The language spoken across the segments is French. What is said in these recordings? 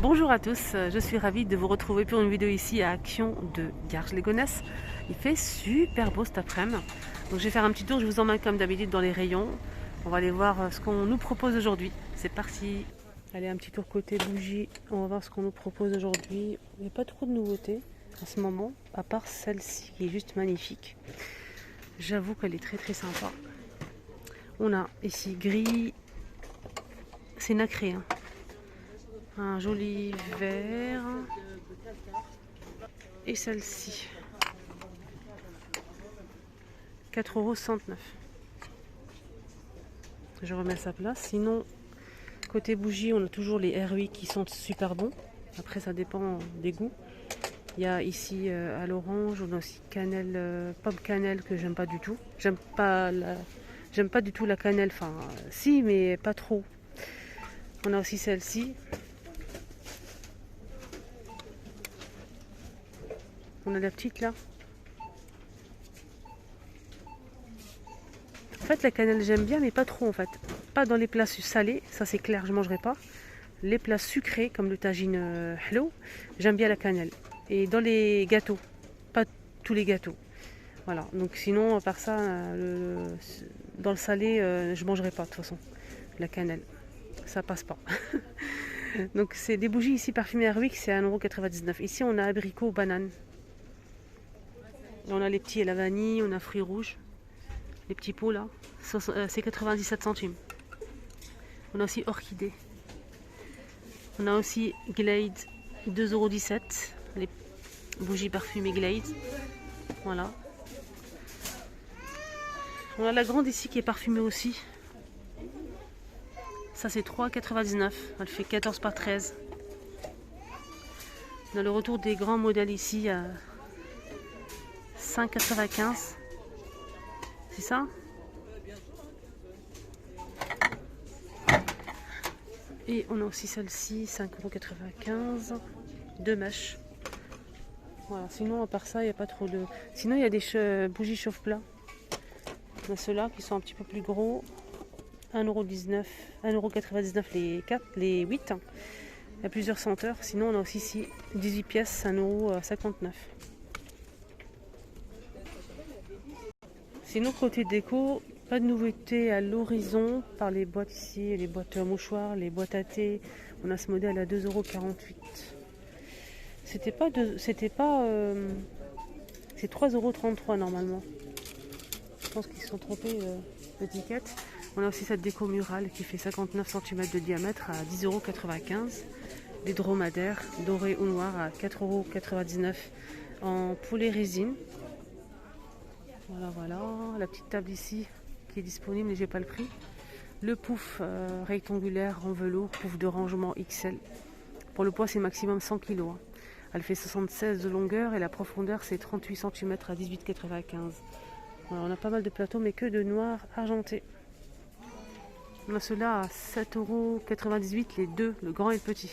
Bonjour à tous, je suis ravie de vous retrouver pour une vidéo ici à Action de Garges-les-Gonesse. Il fait super beau cet après-midi. Donc je vais faire un petit tour, je vous emmène comme d'habitude dans les rayons. On va aller voir ce qu'on nous propose aujourd'hui. C'est parti. Allez, un petit tour côté bougie, on va voir ce qu'on nous propose aujourd'hui. Il n'y a pas trop de nouveautés en ce moment, à part celle-ci qui est juste magnifique. J'avoue qu'elle est très très sympa. On a ici gris, c'est nacré, hein. Un joli vert. Et celle-ci. 4,69 €. Je remets à sa place. Sinon, côté bougie, on a toujours les R8 qui sont super bons. Après, ça dépend des goûts. Il y a ici à l'orange, on a aussi cannelle, pomme cannelle que j'aime pas du tout. J'aime pas du tout la cannelle. Enfin, si, mais pas trop. On a aussi celle-ci. On a la petite là. En fait, la cannelle j'aime bien, mais pas trop en fait. Pas dans les plats salés, ça c'est clair, je mangerai pas. Les plats sucrés comme le tagine hello, j'aime bien la cannelle. Et dans les gâteaux, pas tous les gâteaux. Voilà. Donc sinon, à part ça, dans le salé, je mangerai pas de toute façon. La cannelle, ça passe pas. Donc c'est des bougies ici parfumées Airwick, c'est à 1,99 €. Ici on a abricot, banane. On a les petits à la vanille, on a fruits rouges. Les petits pots là, c'est 97 centimes. On a aussi orchidée. On a aussi Glade, 2,17 €. Les bougies parfumées Glade. Voilà. On a la grande ici qui est parfumée aussi. Ça c'est 3,99 €. Elle fait 14 par 13. On a le retour des grands modèles ici à 5,95 €. C'est ça? Et on a aussi celle-ci, 5,95 €. Deux mèches. Voilà, sinon à part ça, il n'y a pas trop de... Sinon il y a des bougies chauffe-plat. On a ceux-là qui sont un petit peu plus gros. 1,19 €, 1,99 € les 8. Il y a plusieurs senteurs. Sinon on a aussi ici 18 pièces, 1,59 €. Sinon côté déco, pas de nouveauté à l'horizon par les boîtes ici, les boîtes à mouchoirs, les boîtes à thé. On a ce modèle à 2,48 €. C'est 3,33 € normalement. Je pense qu'ils se sont trompés d'étiquette. On a aussi cette déco murale qui fait 59 cm de diamètre à 10,95 €. Des dromadaires dorés ou noirs à 4,99 € en poulet résine. Voilà, voilà. La petite table ici qui est disponible mais j'ai pas le prix. Le pouf rectangulaire en velours, pouf de rangement XL. Pour le poids c'est maximum 100 kg. Hein. Elle fait 76 de longueur et la profondeur c'est 38 cm à 18,95 €. Voilà, on a pas mal de plateaux mais que de noir argenté. On a ceux-là à 7,98 € les deux, le grand et le petit.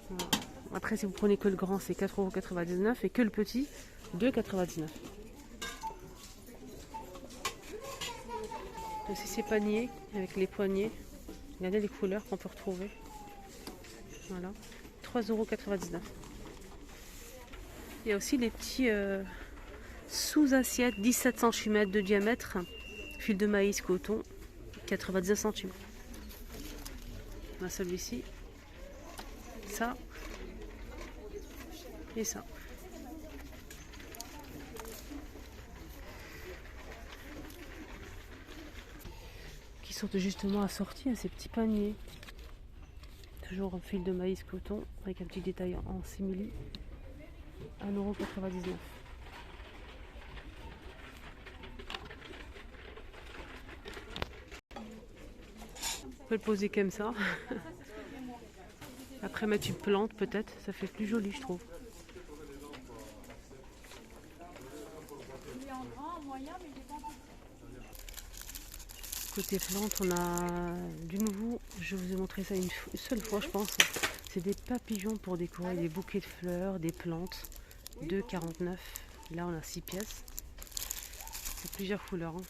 Voilà. Après si vous prenez que le grand c'est 4,99 € et que le petit 2,99 €. Aussi ces paniers avec les poignées. Regardez les couleurs qu'on peut retrouver. Voilà. 3,99 €. Il y a aussi les petits sous-assiettes 17 cm de diamètre. Fil de maïs coton. 99 centimes. On a celui-ci. Ça. Et ça. Qui sont justement assortis à ces petits paniers. Toujours en fil de maïs coton avec un petit détail en simili. 1,99 €. On peut le poser comme ça. Après mettre une plante peut-être, ça fait plus joli je trouve. Côté plante, on a du nouveau. Je vous ai montré ça une seule fois je pense. C'est des papillons pour décorer des bouquets de fleurs, des plantes. 2,49 €. Là on a 6 pièces. C'est plusieurs couleurs. Hein.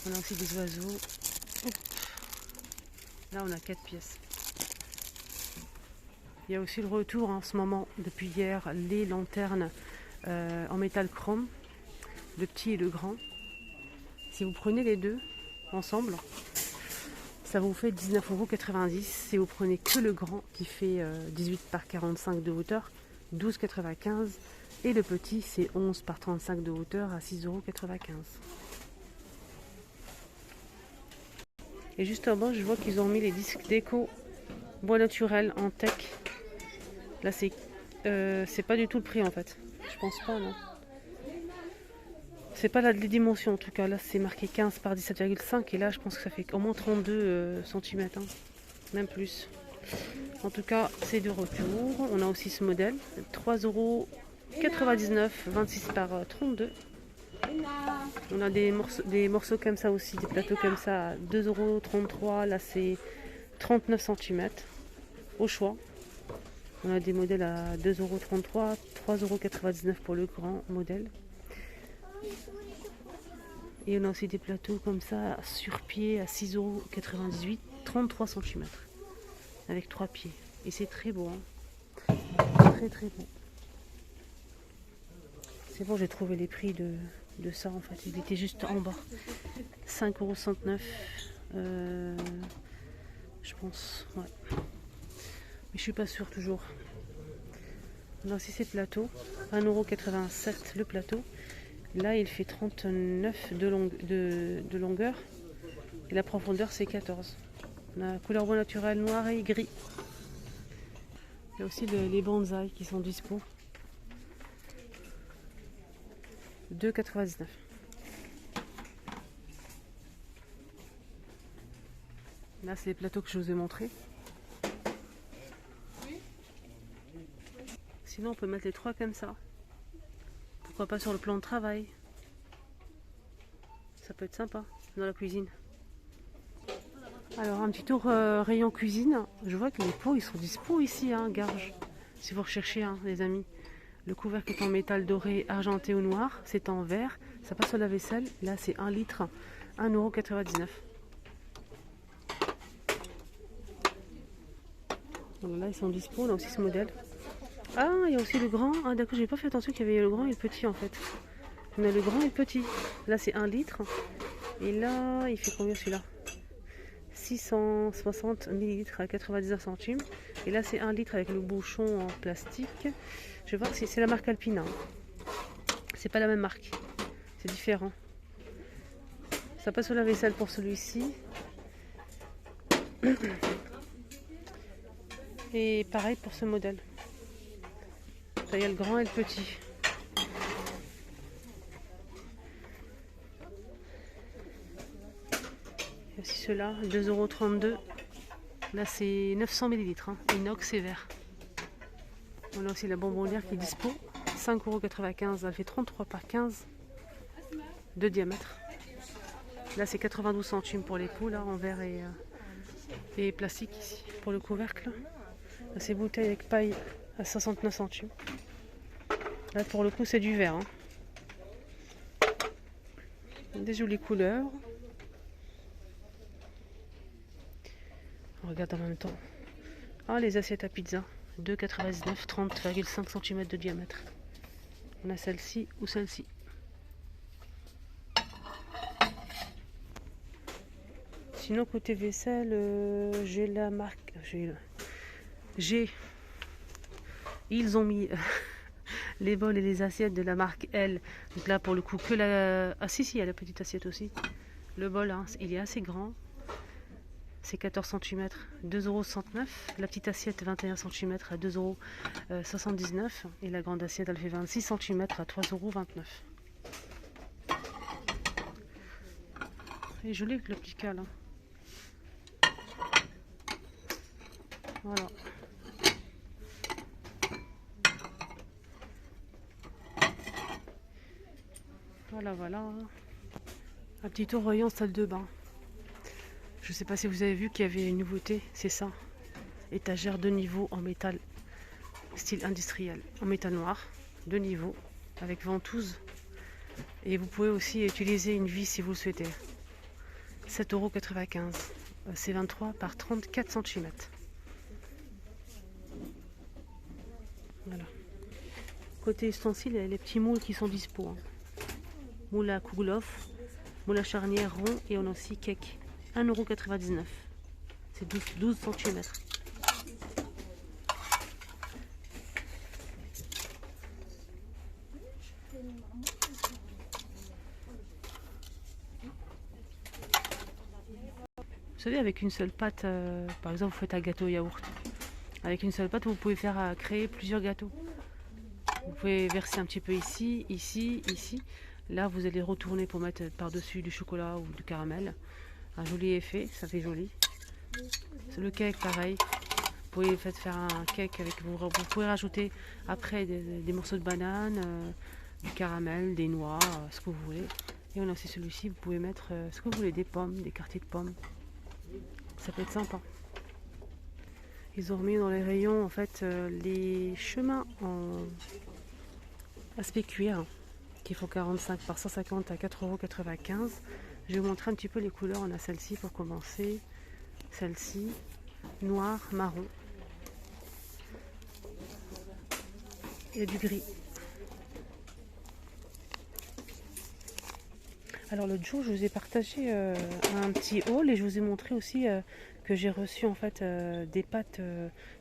On a aussi des oiseaux. Là on a 4 pièces. Il y a aussi le retour en ce moment, depuis hier, les lanternes en métal chrome, le petit et le grand. Si vous prenez les deux ensemble, ça vous fait 19,90 €. Si vous prenez que le grand qui fait 18 par 45 de hauteur, 12,95 €. Et le petit, c'est 11 par 35 de hauteur à 6,95 €. Et juste en bas, je vois qu'ils ont mis les disques déco bois naturel en tech. Là, c'est pas du tout le prix en fait. Je pense pas, non. C'est pas là les dimensions en tout cas. Là, c'est marqué 15 par 17,5 et là, je pense que ça fait au moins 32 cm, hein. Même plus. En tout cas, c'est de retour. On a aussi ce modèle, 3,99 €, 26 par 32. On a des morceaux comme ça aussi, des plateaux comme ça à 2,33 €. Là, c'est 39 cm au choix. On a des modèles à 2,33 €, 3,99 € pour le grand modèle. Et on a aussi des plateaux comme ça sur pied à 6,98 €, 33 cm avec 3 pieds. Et c'est très beau, hein. Très très beau. C'est bon, j'ai trouvé les prix de ça en fait. Il était juste en bas. 5,69 €. Je pense, ouais. Mais je suis pas sûre toujours. On a aussi ces plateaux. 1,87 € le plateau. Là, il fait 39 de longueur. Et la profondeur, c'est 14. On a couleur bois naturel noir et gris. Il y a aussi les bonsaïs qui sont dispo. 2,99 €. Là, c'est les plateaux que je vous ai montrés. Sinon, on peut mettre les trois comme ça. Pourquoi pas sur le plan de travail. Ça peut être sympa dans la cuisine. Alors, un petit tour rayon cuisine. Je vois que les pots, ils sont dispo ici, hein, Garges. Si vous recherchez, hein, les amis. Le couvercle est en métal doré, argenté ou noir. C'est en verre. Ça passe au lave-vaisselle. Là, c'est 1 litre. 1,99 €. Donc là, ils sont dispo. On a aussi ce modèle. Ah, il y a aussi le grand. Ah, d'accord, j'ai pas fait attention qu'il y avait le grand et le petit en fait. On a le grand et le petit. Là, c'est 1 litre. Et là, il fait combien celui-là? 660 ml à 99 centimes. Et là, c'est 1 litre avec le bouchon en plastique. Je vais voir si c'est la marque Alpina. C'est pas la même marque. C'est différent. Ça passe au lave-vaisselle pour celui-ci. Et pareil pour ce modèle. Il y a le grand et le petit. Il y a aussi ceux-là, 2,32 €. Là, c'est 900 ml, hein, inox et verre. On a aussi la bonbonnière qui est dispo. 5,95 €. Elle fait 33 par 15 de diamètre. Là, c'est 92 centimes pour les pots, là, en verre et plastique ici, pour le couvercle. Là, c'est bouteille avec paille à 69 centimes. Là, pour le coup, c'est du verre, hein. Des jolies couleurs. On regarde en même temps. Ah, les assiettes à pizza. 2,99 €, 30,5 cm de diamètre. On a celle-ci ou celle-ci. Sinon, côté vaisselle, j'ai la marque. Ils ont mis les bols et les assiettes de la marque L. Donc là, pour le coup, que la. Ah, si, il y a la petite assiette aussi. Le bol, hein, il est assez grand. C'est 14 cm, 2,69 €. La petite assiette, 21 cm à 2,79 €. Et la grande assiette, elle fait 26 cm à 3,29 €. Elle est jolie avec le petit cal, hein. Voilà. Voilà. Un petit tour rayon salle de bain. Je ne sais pas si vous avez vu qu'il y avait une nouveauté, c'est ça. Étagère de niveau en métal, style industriel, en métal noir, de niveau, avec ventouse. Et vous pouvez aussi utiliser une vis si vous le souhaitez. 7,95 €. C'est 23 par 34 cm. Voilà. Côté ustensiles, il y a les petits moules qui sont dispo. Hein. Moule à Kouglof, moule à charnière rond et on a aussi cake. 1,99 €. C'est 12 cm. Vous savez, avec une seule pâte, par exemple, vous faites un gâteau yaourt. Avec une seule pâte, vous pouvez faire créer plusieurs gâteaux. Vous pouvez verser un petit peu ici, ici, ici. Là, vous allez retourner pour mettre par-dessus du chocolat ou du caramel. Un joli effet, ça fait joli. C'est le cake, pareil. Vous pouvez faire un cake avec vous pouvez rajouter après des morceaux de banane, du caramel, des noix, ce que vous voulez. Et on a aussi celui-ci, vous pouvez mettre ce que vous voulez, des pommes, des quartiers de pommes. Ça peut être sympa. Ils ont remis dans les rayons en fait les chemins en aspect cuir qui font 45 par 150 à 4,95 €. Je vais vous montrer un petit peu les couleurs. On a celle-ci pour commencer, celle-ci, noir, marron. Il y a du gris. Alors l'autre jour, je vous ai partagé un petit haul et je vous ai montré aussi que j'ai reçu en fait des pâtes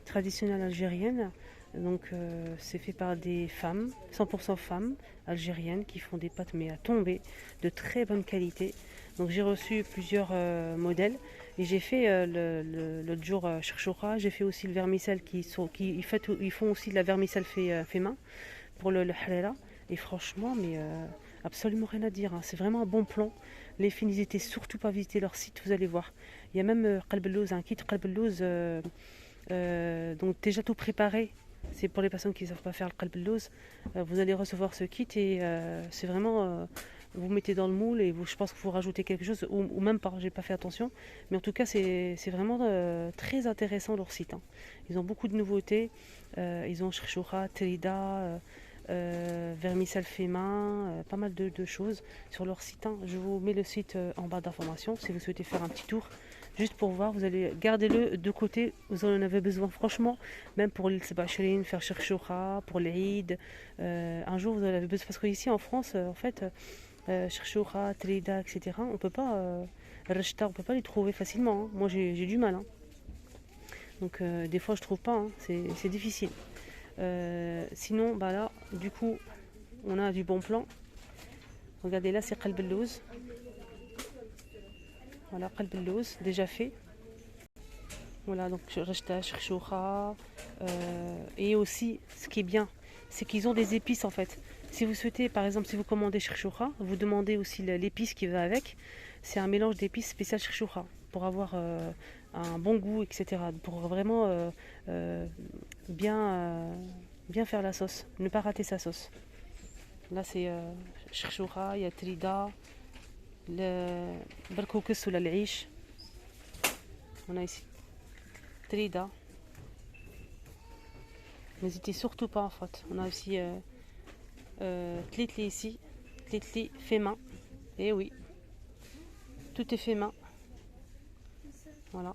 traditionnelles algériennes. Donc c'est fait par des femmes, 100% femmes algériennes qui font des pâtes mais à tomber, de très bonne qualité. Donc j'ai reçu plusieurs modèles et j'ai fait l'autre jour chouchoura, j'ai fait aussi le vermicelle ils font aussi de la vermicelle fait main pour le halala. Et franchement, mais absolument rien à dire. Hein. C'est vraiment un bon plan. Les filles, n'hésitez surtout pas à visiter leur site, vous allez voir. Il y a même Qalb el-Lawz, un kit Qalb el-Lawz, donc déjà tout préparé. C'est pour les personnes qui ne savent pas faire le Qalb el-Lawz. Vous allez recevoir ce kit et c'est vraiment... vous mettez dans le moule et je pense qu'il faut rajouter quelque chose, ou même pas, j'ai pas fait attention. Mais en tout cas, c'est vraiment très intéressant leur site. Hein. Ils ont beaucoup de nouveautés. Ils ont chouchoura, terida... vermicelle fait main, pas mal de choses sur leur site. Hein. Je vous mets le site en barre d'informations si vous souhaitez faire un petit tour juste pour voir. Vous allez garder-le de côté, vous en avez besoin franchement, même pour le Sebachrin, faire cherchoura, pour l'Eid. Un jour vous en avez besoin parce qu'ici en France, en fait, cherchoura, trida, etc. On peut pas, on peut pas les trouver facilement. Hein. Moi j'ai du mal. Hein. Donc des fois je trouve pas, hein. C'est difficile. Sinon, bah là, du coup, on a du bon plan. Regardez là, c'est Qalb el-Lawz. Voilà, Qalb el-Lawz, déjà fait. Voilà, donc Rechta, Chouchoura. Et aussi, ce qui est bien, c'est qu'ils ont des épices en fait. Si vous souhaitez, par exemple, si vous commandez Chouchoura, vous demandez aussi l'épice qui va avec. C'est un mélange d'épices spécial Chouchoura pour avoir un bon goût, etc. Pour vraiment bien faire la sauce, ne pas rater sa sauce. Là c'est chouchoura, il y a trida, le barkoukes ou l'al'ish. On a ici trida. N'hésitez surtout pas en fait. On a aussi tlitli ici, tlitli fait main. Et oui, tout est fait main. Voilà.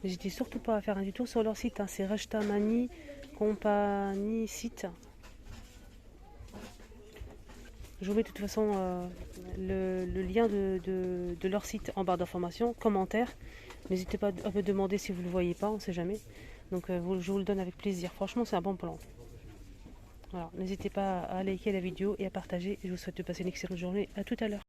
N'hésitez surtout pas à faire un détour sur leur site. Hein. C'est Rachta Mani Compagnie Site. Je vous mets de toute façon le lien de leur site en barre d'informations, commentaire. N'hésitez pas à me demander si vous ne le voyez pas, on ne sait jamais. Donc je vous le donne avec plaisir. Franchement, c'est un bon plan. Voilà. N'hésitez pas à liker la vidéo et à partager. Je vous souhaite de passer une excellente journée. À tout à l'heure.